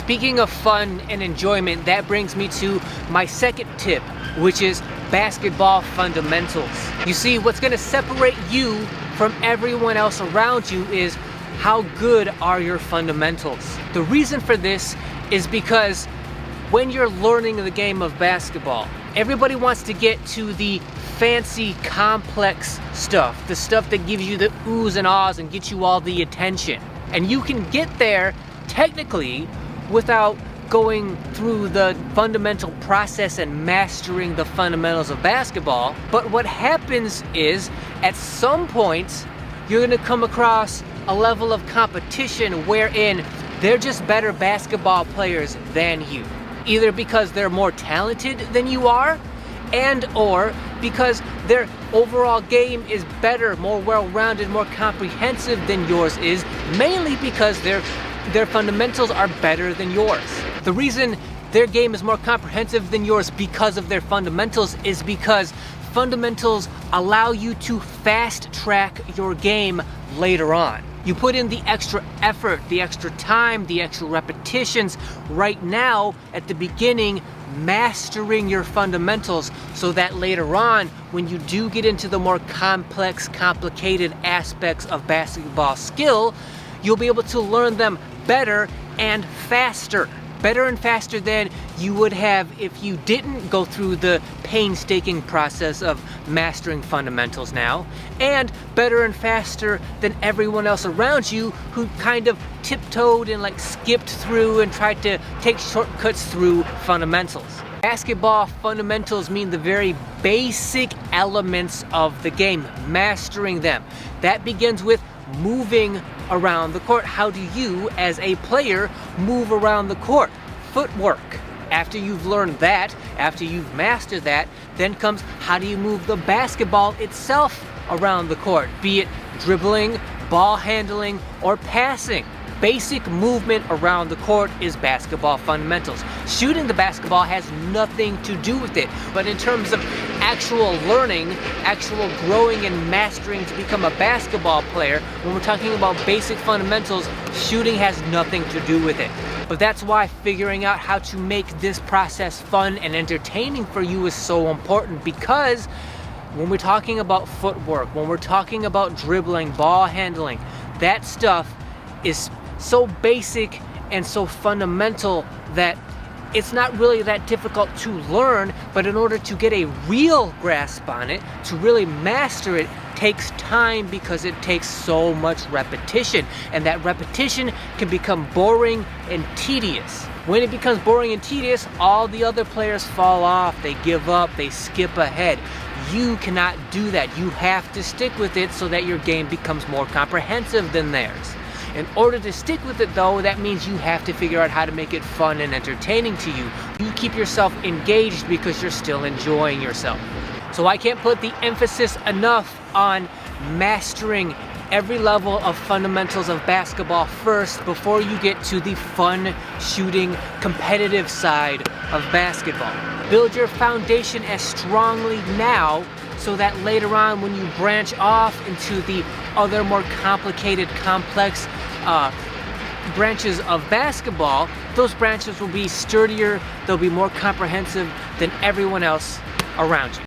Speaking of fun and enjoyment, that brings me to my second tip, which is basketball fundamentals. You see, what's going to separate you from everyone else around you is how good are your fundamentals. The reason for this is because when you're learning the game of basketball, everybody wants to get to the fancy, complex stuff, the stuff that gives you the oohs and ahs and gets you all the attention. And you can get there technically without going through the fundamental process and mastering the fundamentals of basketball. But what happens is, at some point, you're gonna come across a level of competition wherein they're just better basketball players than you. Either because they're more talented than you are, and or because their overall game is better, more well-rounded, more comprehensive than yours is, mainly because their fundamentals are better than yours. The reason their game is more comprehensive than yours because of their fundamentals is because fundamentals allow you to fast track your game later on. You put in the extra effort, the extra time, the extra repetitions right now at the beginning, mastering your fundamentals, so that later on, when you do get into the more complex, complicated aspects of basketball skill, you'll be able to learn them better and faster. Better and faster than you would have if you didn't go through the painstaking process of mastering fundamentals now, and better and faster than everyone else around you who kind of tiptoed and skipped through and tried to take shortcuts through fundamentals. Basketball fundamentals mean the very basic elements of the game, mastering them. That begins with moving around the court. How do you, as a player, move around the court? Footwork. After you've learned that, after you've mastered that, then comes how do you move the basketball itself around the court, be it dribbling, ball handling, or passing. Basic movement around the court is basketball fundamentals. Shooting the basketball has nothing to do with it, but in terms of actual learning, actual growing and mastering to become a basketball player, when we're talking about basic fundamentals, shooting has nothing to do with it. But that's why figuring out how to make this process fun and entertaining for you is so important, because when we're talking about footwork, when we're talking about dribbling, ball handling, that stuff is so basic and so fundamental that it's not really that difficult to learn, but in order to get a real grasp on it, to really master it, takes time because it takes so much repetition, and that repetition can become boring and tedious. When it becomes boring and tedious, all the other players fall off, they give up, they skip ahead. You cannot do that. You have to stick with it so that your game becomes more comprehensive than theirs. In order to stick with it though, that means you have to figure out how to make it fun and entertaining to you. You keep yourself engaged because you're still enjoying yourself. So I can't put the emphasis enough on mastering every level of fundamentals of basketball first before you get to the fun, shooting, competitive side of basketball. Build your foundation as strongly now so that later on when you branch off into the other more complicated, complex branches of basketball, those branches will be sturdier, they'll be more comprehensive than everyone else around you.